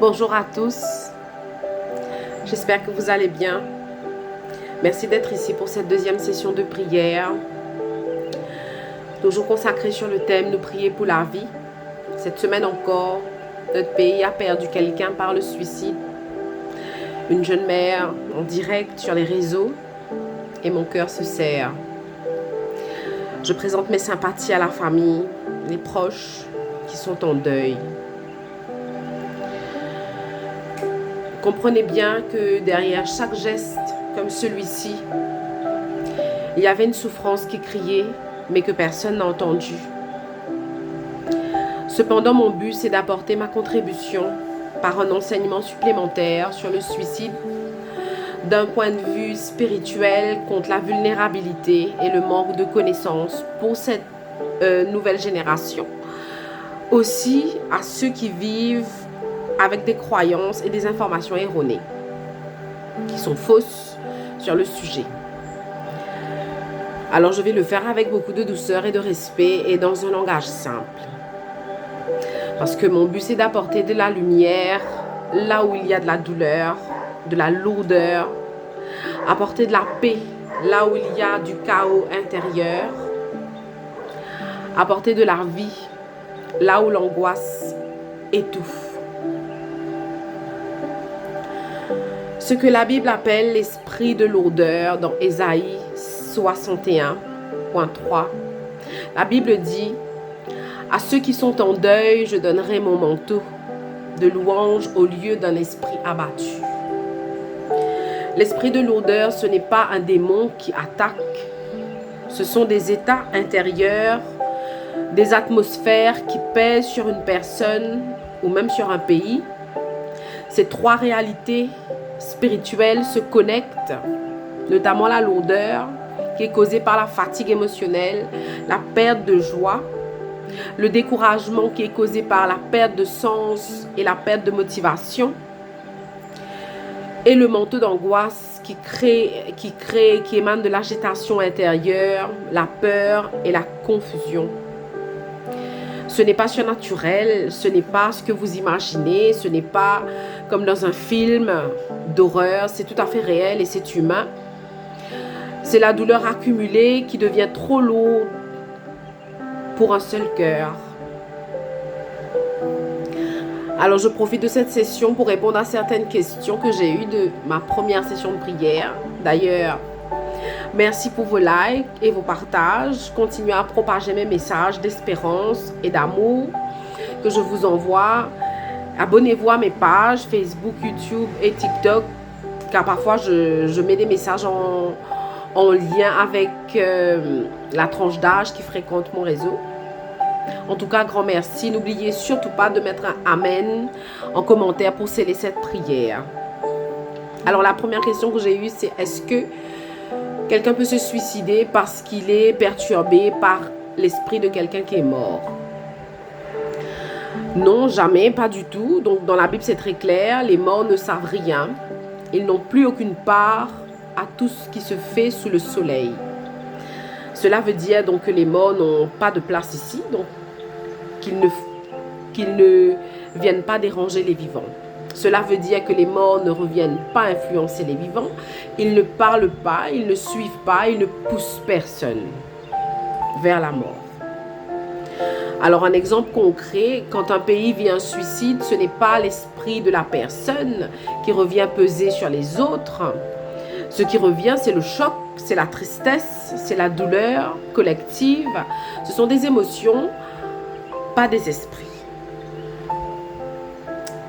Bonjour à tous, j'espère que vous allez bien. Merci d'être ici pour cette deuxième session de prière, toujours consacrée sur le thème « Nous prier pour la vie ». Cette semaine encore, notre pays a perdu quelqu'un par le suicide. Une jeune mère en direct sur les réseaux et mon cœur se serre. Je présente mes sympathies à la famille, les proches qui sont en deuil. Comprenez bien que derrière chaque geste comme celui-ci, il y avait une souffrance qui criait, mais que personne n'a entendu. Cependant, mon but, c'est d'apporter ma contribution par un enseignement supplémentaire sur le suicide d'un point de vue spirituel contre la vulnérabilité et le manque de connaissances pour cette nouvelle génération. Aussi à ceux qui vivent avec des croyances et des informations erronées, qui sont fausses sur le sujet. Alors je vais le faire avec beaucoup de douceur et de respect et dans un langage simple. Parce que mon but c'est d'apporter de la lumière là où il y a de la douleur, de la lourdeur, apporter de la paix là où il y a du chaos intérieur, apporter de la vie là où l'angoisse étouffe. Ce que la Bible appelle l'esprit de lourdeur dans Ésaïe 61.3. La Bible dit « À ceux qui sont en deuil, je donnerai mon manteau de louange au lieu d'un esprit abattu. » L'esprit de lourdeur, ce n'est pas un démon qui attaque. Ce sont des états intérieurs, des atmosphères qui pèsent sur une personne ou même sur un pays. Ces trois réalités spirituelles se connectent, notamment la lourdeur qui est causée par la fatigue émotionnelle, la perte de joie, le découragement qui est causé par la perte de sens et la perte de motivation, et le manteau d'angoisse qui émane de l'agitation intérieure, la peur et la confusion. Ce n'est pas surnaturel, ce n'est pas ce que vous imaginez, ce n'est pas comme dans un film d'horreur, c'est tout à fait réel et c'est humain. C'est la douleur accumulée qui devient trop lourde pour un seul cœur. Alors je profite de cette session pour répondre à certaines questions que j'ai eues de ma première session de prière. D'ailleurs, merci pour vos likes et vos partages. Continuez à propager mes messages d'espérance et d'amour que je vous envoie. Abonnez-vous à mes pages Facebook, YouTube et TikTok, car parfois je mets des messages en lien avec la tranche d'âge qui fréquente mon réseau. En tout cas, grand merci. N'oubliez surtout pas de mettre un Amen en commentaire pour sceller cette prière. Alors la première question que j'ai eue, c'est est-ce que quelqu'un peut se suicider parce qu'il est perturbé par l'esprit de quelqu'un qui est mort? Non, jamais, pas du tout. Donc dans la Bible, c'est très clair, les morts ne savent rien. Ils n'ont plus aucune part à tout ce qui se fait sous le soleil. Cela veut dire donc que les morts n'ont pas de place ici, donc qu'ils ne viennent pas déranger les vivants. Cela veut dire que les morts ne reviennent pas influencer les vivants, ils ne parlent pas, ils ne suivent pas, ils ne poussent personne vers la mort. Alors un exemple concret, quand un pays vit un suicide, ce n'est pas l'esprit de la personne qui revient peser sur les autres. Ce qui revient, c'est le choc, c'est la tristesse, c'est la douleur collective. Ce sont des émotions, pas des esprits.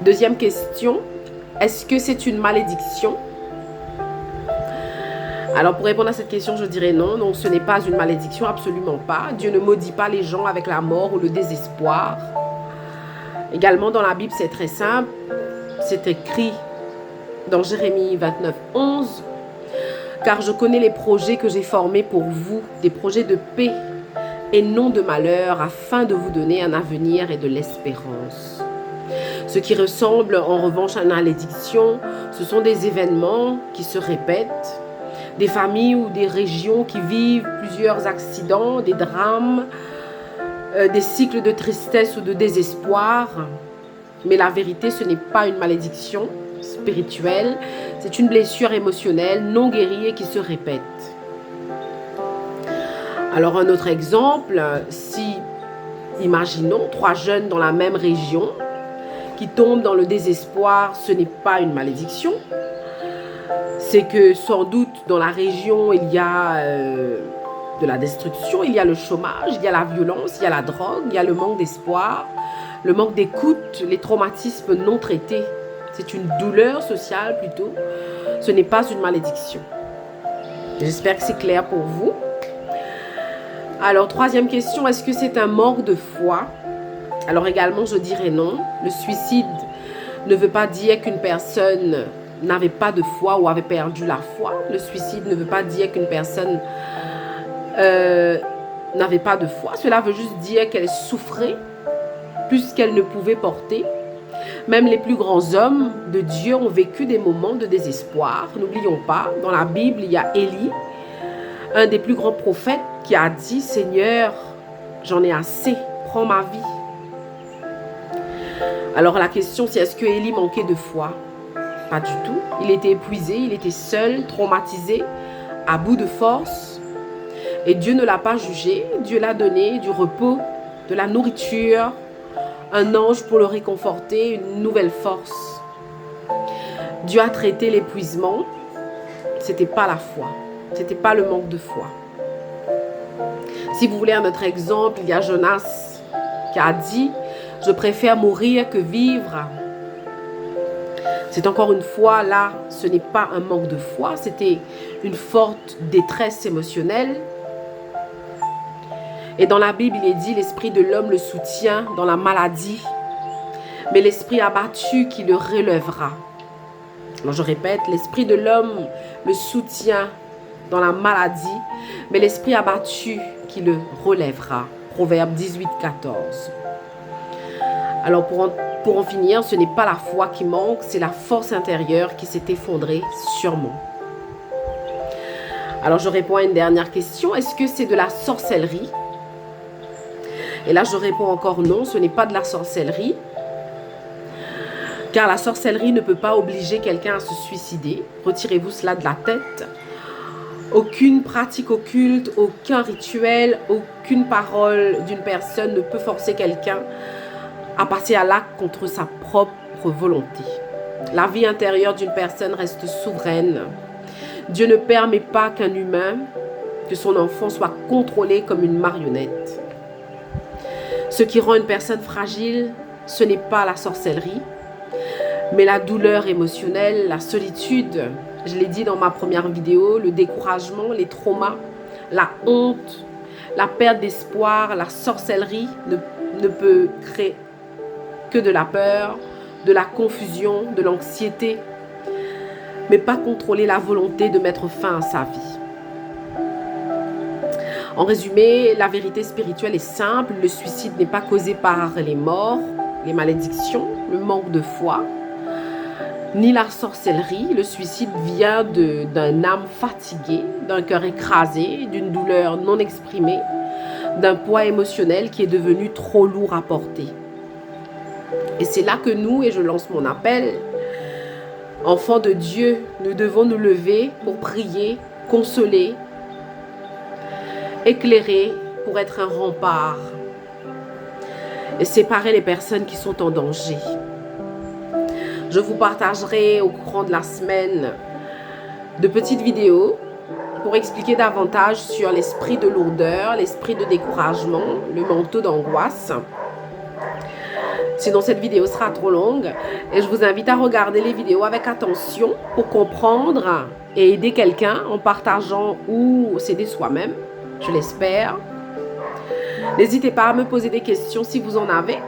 Deuxième question, est-ce que c'est une malédiction? Alors pour répondre à cette question, je dirais non. Donc ce n'est pas une malédiction, absolument pas. Dieu ne maudit pas les gens avec la mort ou le désespoir. Également dans la Bible, c'est très simple. C'est écrit dans Jérémie 29.11. Car je connais les projets que j'ai formés pour vous, des projets de paix et non de malheur, afin de vous donner un avenir et de l'espérance. Ce qui ressemble en revanche à une malédiction, ce sont des événements qui se répètent, des familles ou des régions qui vivent plusieurs accidents, des drames, des cycles de tristesse ou de désespoir. Mais la vérité, ce n'est pas une malédiction spirituelle, c'est une blessure émotionnelle non guérie et qui se répète. Alors un autre exemple, si, imaginons, 3 jeunes dans la même région qui tombent dans le désespoir, ce n'est pas une malédiction. C'est que sans doute dans la région, il y a de la destruction, il y a le chômage, il y a la violence, il y a la drogue, il y a le manque d'espoir, le manque d'écoute, les traumatismes non traités. C'est une douleur sociale plutôt. Ce n'est pas une malédiction. J'espère que c'est clair pour vous. Alors, 3e question, est-ce que c'est un manque de foi? Alors également, je dirais non. Le suicide ne veut pas dire qu'une personne n'avait pas de foi ou avait perdu la foi. Le suicide ne veut pas dire qu'une personne n'avait pas de foi. Cela veut juste dire qu'elle souffrait plus qu'elle ne pouvait porter. Même les plus grands hommes de Dieu ont vécu des moments de désespoir. N'oublions pas, dans la Bible, il y a Élie, un des plus grands prophètes, qui a dit « Seigneur, j'en ai assez, prends ma vie ». Alors la question, c'est est-ce que Élie manquait de foi? Pas du tout. Il était épuisé, il était seul, traumatisé, à bout de force. Et Dieu ne l'a pas jugé. Dieu l'a donné du repos, de la nourriture, un ange pour le réconforter, une nouvelle force. Dieu a traité l'épuisement. C'était pas la foi. C'était pas le manque de foi. Si vous voulez un autre exemple, il y a Jonas qui a dit « Je préfère mourir que vivre ». C'est encore une fois là, ce n'est pas un manque de foi, c'était une forte détresse émotionnelle. Et dans la Bible, il est dit, l'esprit de l'homme le soutient dans la maladie, mais l'esprit abattu qui le relèvera. Alors je répète, l'esprit de l'homme le soutient dans la maladie, mais l'esprit abattu qui le relèvera. Proverbe 18, 14. Alors pour en finir, ce n'est pas la foi qui manque, c'est la force intérieure qui s'est effondrée sûrement. Alors je réponds à une dernière question, est-ce que c'est de la sorcellerie? Et là je réponds encore non, ce n'est pas de la sorcellerie. Car la sorcellerie ne peut pas obliger quelqu'un à se suicider. Retirez-vous cela de la tête. Aucune pratique occulte, aucun rituel, aucune parole d'une personne ne peut forcer quelqu'un à passer à l'acte contre sa propre volonté. La vie intérieure d'une personne reste souveraine. Dieu ne permet pas qu'un humain, que son enfant soit contrôlé comme une marionnette. Ce qui rend une personne fragile, ce n'est pas la sorcellerie, mais la douleur émotionnelle, la solitude, je l'ai dit dans ma première vidéo, le découragement, les traumas, la honte, la perte d'espoir, la sorcellerie ne peut créer que de la peur, de la confusion, de l'anxiété, mais pas contrôler la volonté de mettre fin à sa vie. En résumé, la vérité spirituelle est simple, le suicide n'est pas causé par les morts, les malédictions, le manque de foi, ni la sorcellerie. Le suicide vient d'un âme fatiguée, d'un cœur écrasé, d'une douleur non exprimée, d'un poids émotionnel qui est devenu trop lourd à porter. Et c'est là que nous, et je lance mon appel, enfants de Dieu, nous devons nous lever pour prier, consoler, éclairer pour être un rempart et séparer les personnes qui sont en danger. Je vous partagerai au courant de la semaine de petites vidéos pour expliquer davantage sur l'esprit de lourdeur, l'esprit de découragement, le manteau d'angoisse. Sinon, cette vidéo sera trop longue et je vous invite à regarder les vidéos avec attention pour comprendre et aider quelqu'un en partageant ou s'aider soi-même, je l'espère. N'hésitez pas à me poser des questions si vous en avez.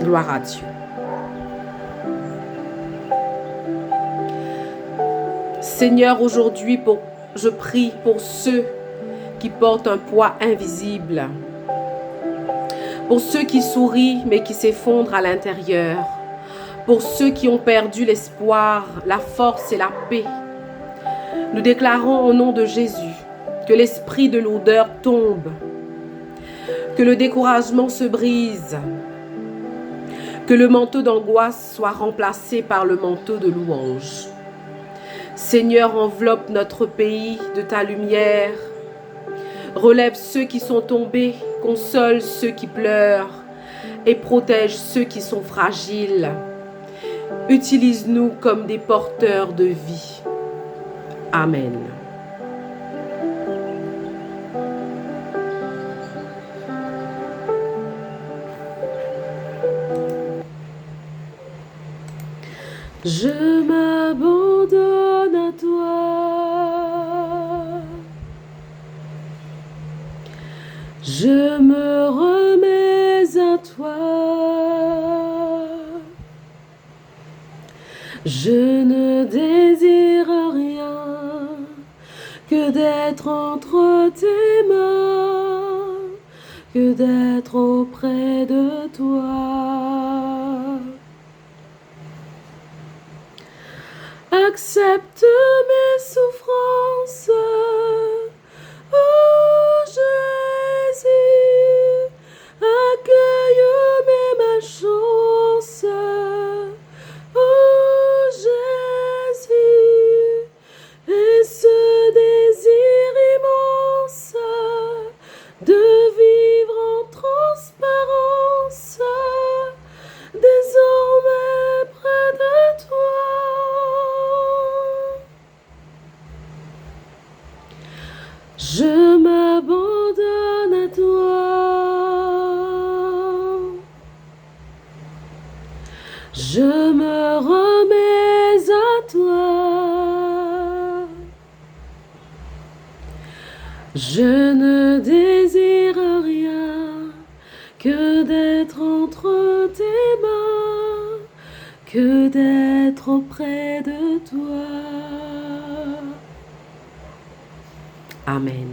Gloire à Dieu. Seigneur, aujourd'hui, je prie pour ceux qui portent un poids invisible, pour ceux qui sourient mais qui s'effondrent à l'intérieur, pour ceux qui ont perdu l'espoir, la force et la paix. Nous déclarons au nom de Jésus que l'esprit de lourdeur tombe, que le découragement se brise, Que le manteau d'angoisse soit remplacé par le manteau de louange. Seigneur, enveloppe notre pays de ta lumière. Relève ceux qui sont tombés, console ceux qui pleurent et protège ceux qui sont fragiles. Utilise-nous comme des porteurs de vie. Amen. Je m'abandonne à toi. Je me remets à toi. Je ne désire rien que d'être entre tes mains, que d'être auprès de toi. Accepte mes souffrances, oh Jésus, accueille mes malchances, oh Jésus, et ce désir immense de vivre en transparence, désormais près de toi. Je m'abandonne à toi. Je me remets à toi. Je ne désire rien que d'être entre tes mains, que d'être auprès de toi. Amen.